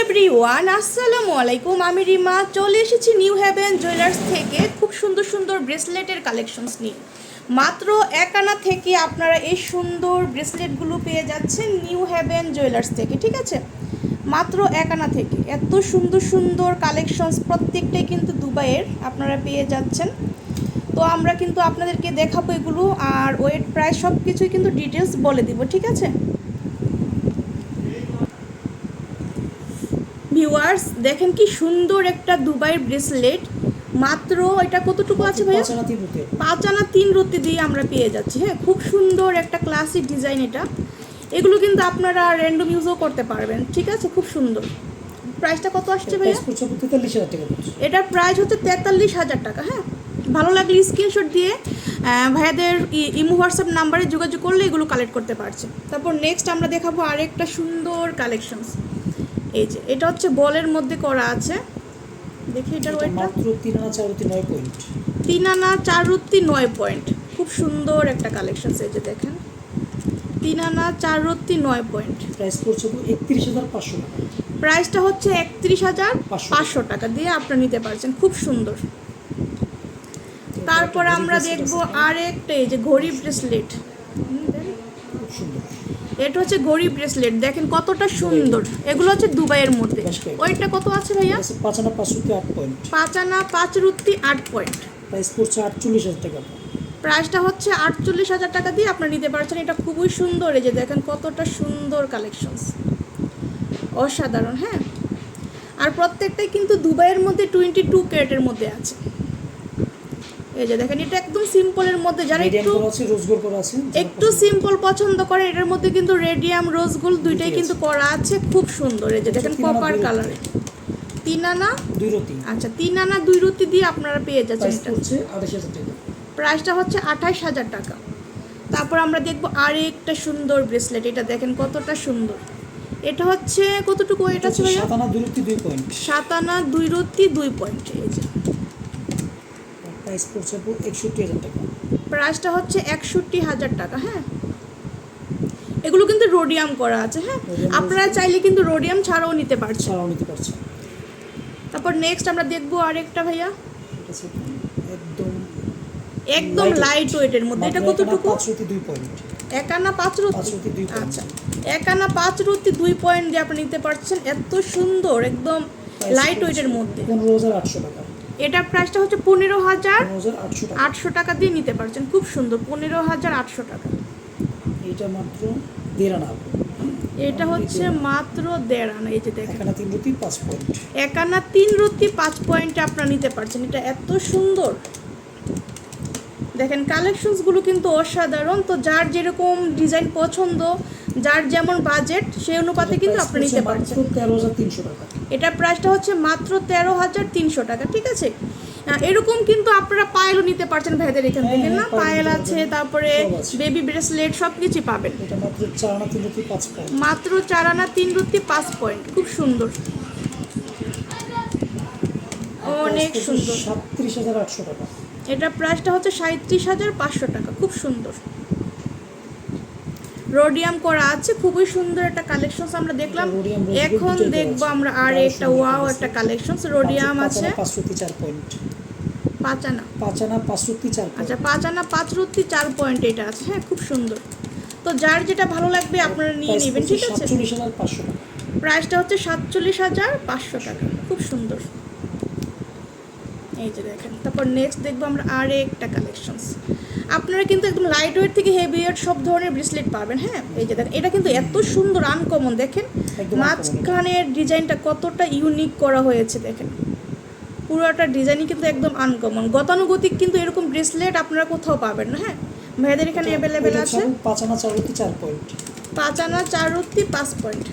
Everyone আসসালামু আলাইকুম। আমি রিমা চলে এসেছি নিউ হেভেন জুয়েলার্স থেকে খুব সুন্দর সুন্দর ব্রেসলেটের কালেকশনস নিয়ে। মাত্র 1 আনা থেকে আপনারা এই সুন্দর ব্রেসলেটগুলো পেয়ে যাচ্ছেন নিউ হেভেন জুয়েলার্স থেকে, ঠিক আছে? মাত্র 1 আনা থেকে এত সুন্দর সুন্দর কালেকশনস প্রত্যেকটাই কিন্তু দুবাইয়ের আপনারা পেয়ে যাচ্ছেন। তো আমরা কিন্তু আপনাদেরকে দেখাবো এগুলো, আর ওয়েট প্রাইস সব কিছুই কিন্তু ডিটেলস বলে দিব, ঠিক আছে? ভিউয়ার্স দেখেন কি সুন্দর একটা দুবাইয়ের ব্রেসলেট। মাত্র এটা কতটুকু আছে ভাইয়া? 5 আনা 3 রতি দিয়ে আমরা পেয়ে যাচ্ছি। হ্যাঁ, খুব সুন্দর একটা ক্লাসিক ডিজাইন এটা। এগুলো কিন্তু আপনারা র্যান্ডম ইউজও করতে পারবেন, ঠিক আছে? খুব সুন্দর। প্রাইসটা কত আসছে ভাইয়া? 43,000 টাকা। এটার প্রাইস হচ্ছে 43,000 টাকা। হ্যাঁ, ভালো লাগলে স্ক্রিনশট দিয়ে ভাইয়াদের ইমো হোয়াটসঅ্যাপ নাম্বারে যোগাযোগ করলে এগুলো কালেক্ট করতে পারছে। তারপর নেক্সট আমরা দেখাবো আরেকটা সুন্দর কালেকশনস। এই যে এটা হচ্ছে বলের মধ্যে করা আছে, দেখি এটার ওয়েটটা। মাত্র 3 আনা 4 রতি 9 পয়েন্ট। 3 আনা 4 রতি 9 পয়েন্ট, খুব সুন্দর একটা কালেকশন। এই যে দেখেন 3 আনা 4 রতি 9 পয়েন্ট। প্রাইস পড়ছে 31,500 টাকা। প্রাইসটা হচ্ছে 31,500 টাকা দিয়ে আপনারা নিতে পারছেন, খুব সুন্দর। তারপর আমরা দেখব আরেকটা, এই যে ঘড়ি ব্রেসলেট। খুব সুন্দর। এটা হচ্ছে ঘড়ি ব্রেসলেট, দেখেন কতটা সুন্দর। এগুলো হচ্ছে দুবাইয়ের মধ্যে। ওইটা কত আছে ভাইয়া? 5 আনা 5 রতি 8 পয়েন্ট। 5 আনা 5 রুটি 8 পয়েন্ট। প্রাইস পড়ছে 48,000 টাকা। প্রাইসটা হচ্ছে 48,000 টাকা দিয়ে আপনারা নিতে পারছেন। এটা খুবই সুন্দর। এই যে দেখেন কতটা সুন্দর কালেকশনস, অসাধারণ। হ্যাঁ, আর প্রত্যেকটাই কিন্তু দুবাইয়ের মধ্যে 22 ক্যারেটের মধ্যে আছে। এই যে দেখেন এটা একদম সিম্পলের মধ্যে, যারা একটু সিম্পল পছন্দ করে এটার মধ্যে কিন্তু রেডিয়াম রোজ গোল্ড দুইটাই কিন্তু করা আছে, খুব সুন্দর। এই যে দেখেন কপার কালারে 3 আনা 2 রতি। আচ্ছা, 3 আনা 2 রতি দিয়ে আপনারা পেয়ে যাচ্ছেন। এটা হচ্ছে 28,000 টাকা। প্রাইসটা হচ্ছে 28,000 টাকা। তারপর আমরা দেখব আরেকটা সুন্দর ব্রেসলেট। এটা দেখেন কতটা সুন্দর। এটা হচ্ছে কতটুকু এটা ছিল? 7 আনা 2 রতি 2 পয়েন্ট। 7 আনা 2 রতি 2 পয়েন্ট। এই যে প্রাইস পড়ছে 61,000 টাকা। প্রাইসটা হচ্ছে 61,000 টাকা। হ্যাঁ, এগুলো কিন্তু রোডিয়াম করা আছে। হ্যাঁ, আপনারা চাইলে কিন্তু রোডিয়াম ছাড়াও নিতে পারছেন। তারপর নেক্সট আমরা দেখব আরেকটা ভাইয়া, একদম লাইট ওয়েটের মধ্যে। এটা কতটুকু? 5 রতি 2 পয়েন্ট। 1 আনা 5 রতি। আচ্ছা, 1 আনা 5 রতি 2 পয়েন্ট দিয়ে আপনি নিতে পারছেন। এত সুন্দর, একদম লাইট ওয়েটের মধ্যে। 15,800 টাকা। এটার প্রাইসটা হচ্ছে 15,800 টাকা দিয়ে নিতে পারছেন, খুব সুন্দর। 15,800 টাকা। এটা মাত্র 1.5 আনা। এটা হচ্ছে মাত্র 1.5 আনা। এই যে দেখেন 1 আনা 3 রতি 5 পয়েন্ট। 1 আনা 3 রতি 5 পয়েন্টে আপনারা নিতে পারছেন। এটা এত সুন্দর। দেখেন কালেকশনসগুলো কিন্তু অসাধারণ। তো যার যেরকম ডিজাইন পছন্দ, যার যেমন বাজেট, সেই অনুপাতে কিন্তু আপনি নিতে পারছেন। 13,300 টাকা। এটার প্রাইসটা হচ্ছে মাত্র 13,300 টাকা, ঠিক আছে? এরকম কিন্তু আপনারা পায়েলও নিতে পারছেন ভাইদের এখান থেকে, না? পায়েল আছে, তারপরে বেবি ব্রেসলেট সব কিছু পাবেন। এটা মাত্র 4 আনা 3 রতি 5 পয়েন্ট। মাত্র 4 আনা 3 রতি 5 পয়েন্ট, খুব সুন্দর, অনেক সুন্দর। 37,800 টাকা। এটা প্রাইসটা হচ্ছে 37,500 টাকা, খুব সুন্দর। রোডিয়াম করা আছে, খুবই সুন্দর একটা কালেকশনস আমরা দেখলাম। এখন দেখবো আমরা আর একটা ওয়াও একটা কালেকশনস। রোডিয়াম আছে 5 রতি 4 পয়েন্ট। 5 আনা 5 রতি 4 পয়েন্ট। আচ্ছা, 5 আনা 5 রতি 4 পয়েন্ট এটা আছে। হ্যাঁ, খুব সুন্দর। তো যার যেটা ভালো লাগবে আপনারা নিয়ে নেবেন, ঠিক আছে? 47,500 টাকা। প্রাইসটা হচ্ছে 47,500 টাকা, খুব সুন্দর। এই যে দেখেন। তারপর নেক্সট দেখবো আমরা আরেকটা কালেকশনস। আপনারা কিন্তু একদম লাইট ওয়েট থেকে হেভি ওয়েট সব ধরনের ব্রেসলেট পাবেন। হ্যাঁ, এই যে দেখেন এটা কিন্তু এত সুন্দর, আনকমন। দেখেন মাঝখানের ডিজাইনটা কতটা ইউনিক করা হয়েছে। দেখেন পুরোটা ডিজাইনই কিন্তু একদম আনকমন, গতানুগতিক। কিন্তু এরকম ব্রেসলেট আপনারা কোথাও পাবেন না। হ্যাঁ, ভাইদের এখানে অ্যাভেলেবেল আছে। 5 আনা 4 রতি 4 পয়েন্ট। 5 আনা 4 রতি 5 পয়েন্ট।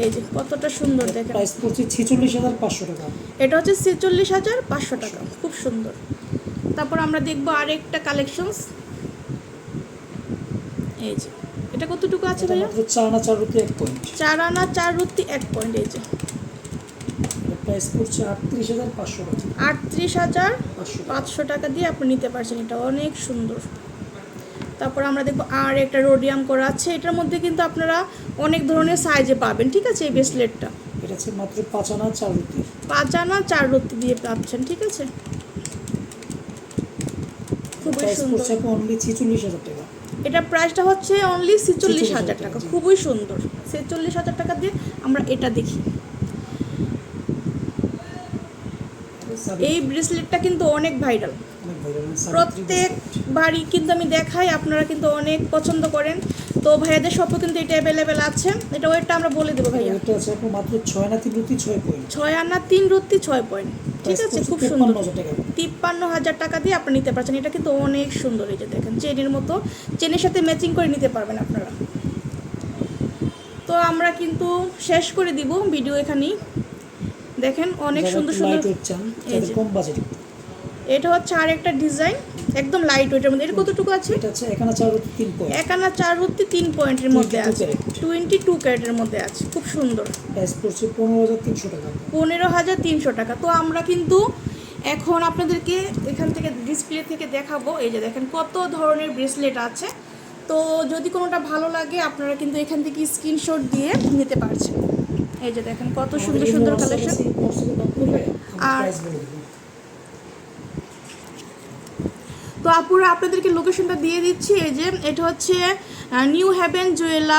এই যে কতটা সুন্দর। দেখেন প্রাইস পড়ছে 46,500 টাকা। এটা হচ্ছে 46,500 টাকা, খুব সুন্দর। তারপর আমরা দেখবো আরেকটা কালেকশনস। এই যে এটা কতটুকু আছে ভাইয়া? 4 আনা 4 রতি 1 পয়েন্ট। 4 আনা 4 রতি 1 পয়েন্ট। এই যে প্রাইস পড়ছে 38,500 টাকা। 38,500 টাকা দিয়ে আপনি নিতে পারছেন। এটা অনেক সুন্দর। তারপর আমরা দেখবো আর একটা রোডিয়াম করা আছে। এটার মধ্যে কিন্তু আপনারা অনেক ধরনের সাইজে পাবেন, ঠিক আছে? এই ব্রেসলেটটা এটা হচ্ছে মাত্র 5 আনা 4 রুটি। 5 আনা 4 রত্তি দিয়ে পাচ্ছেন, ঠিক আছে। খুবই প্রাইস সুন্দর। পড়ছে আপু অনলি 46,000 টাকা। এটা প্রাইসটা হচ্ছে অনলি 46,000 টাকা, জি। খুবই সুন্দর। 46,000 টাকা দিয়ে আমরা এটা দেখি। এই ব্রেসলেটটা কিন্তু অনেক ভাইরাল, অনেক ভাইরাল প্রত্যেক বাড়ি কিন্তু আমি দেখাই, আপনারা কিন্তু অনেক পছন্দ করেন। তো ভাইয়াদের শপও কিন্তু এটা অ্যাভেলেবেল আছে। এটা ওয়েটটা আমরা বলে দেবো ভাইয়া। এটা আছে আপু মাত্র 6 আনা 3 রুটি 6 পয়েন্ট। 6 আনা 3 রত্তি 6 পয়েন্ট, ঠিক আছে, খুব সুন্দর। 53,000 টাকা। 53,000 টাকা দিয়ে আপনি নিতে পারছেন। এটা কিন্তু অনেক সুন্দর, এই যে দেখেন চেনের মতো, চেনের সাথে ম্যাচিং করে নিতে পারবেন আপনারা। তো আমরা কিন্তু শেষ করে দিব ভিডিও এখানেই। দেখেন অনেক যারা সুন্দর একটু সুন্দর। লাইট ওয়েট চান, এই যাদের যে। কম বাজেট। এটা হচ্ছে আরেকটা ডিজাইন, একদম লাইট ওয়েটের মধ্যে। এটা কতটুকু আছে? এটা হচ্ছে 1 আনা 4 রুটি 3 পয়েন্ট। 1 আনা 4 রত্তি 3 পয়েন্টের মধ্যে 22 আছে, ক্যারেট। 22 ক্যারেটের মধ্যে আছে, খুব সুন্দর। প্রাইস পড়ছে 15,300 টাকা। 15,300 টাকা। তো আমরা কিন্তু এখন আপনাদেরকে এখান থেকে ডিসপ্লে থেকে দেখাবো। এই যে দেখেন কত ধরনের ব্রেসলেট আছে। তো যদি কোনোটা ভালো লাগে আপনারা কিন্তু এখান থেকে স্ক্রিনশট দিয়ে নিতে পারছেন। এই যে দেখেন কত সুন্দর সুন্দর কালেকশন। আর প্রাইস বলে দেব। তো আপুরা আপনাদেরকে লোকেশনটা দিয়ে দিচ্ছি। এই যে এটা হচ্ছে নিউ হেভেন জুয়েলার্স।